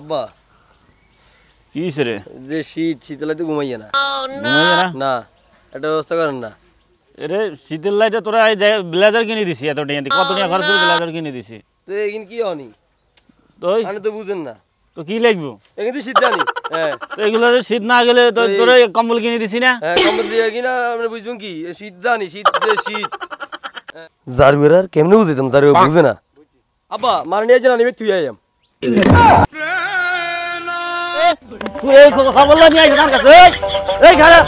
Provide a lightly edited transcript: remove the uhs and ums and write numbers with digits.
আব্বা কি হইছে রে? যে শীতলে তো ঘুমাইয়া না। ঘুমাইয়া না? না, একটা ব্যবস্থা করেন না। এরে শীতের লাইতে তোরা এই যে ব্লেজার কিনে দিছি এত টাকা দিয়ে। কত টাকা খরচ করে ব্লেজার কিনে দিছি? তো এগিন কি হনি? তুই আমি তো বুঝেন না। তো কি লাগবো? এগিন তো শীত জানি। হ্যাঁ। তো এগুলো যে শীত না গেলে তো তোরা কম্বল কিনে দিছি না? হ্যাঁ, কম্বল দিয়ে কিনা আমরা বুঝবেন কি? শীত জানি, শীত যে শীত। জারবেরার কেমনে বুঝাইতাম জারবে বুঝে না। আব্বা মার নিয়ে যান আমি তুই আইয়াম। তুই এই খবর নিয়ে আইছিস আমার কাছে। এই খারাপ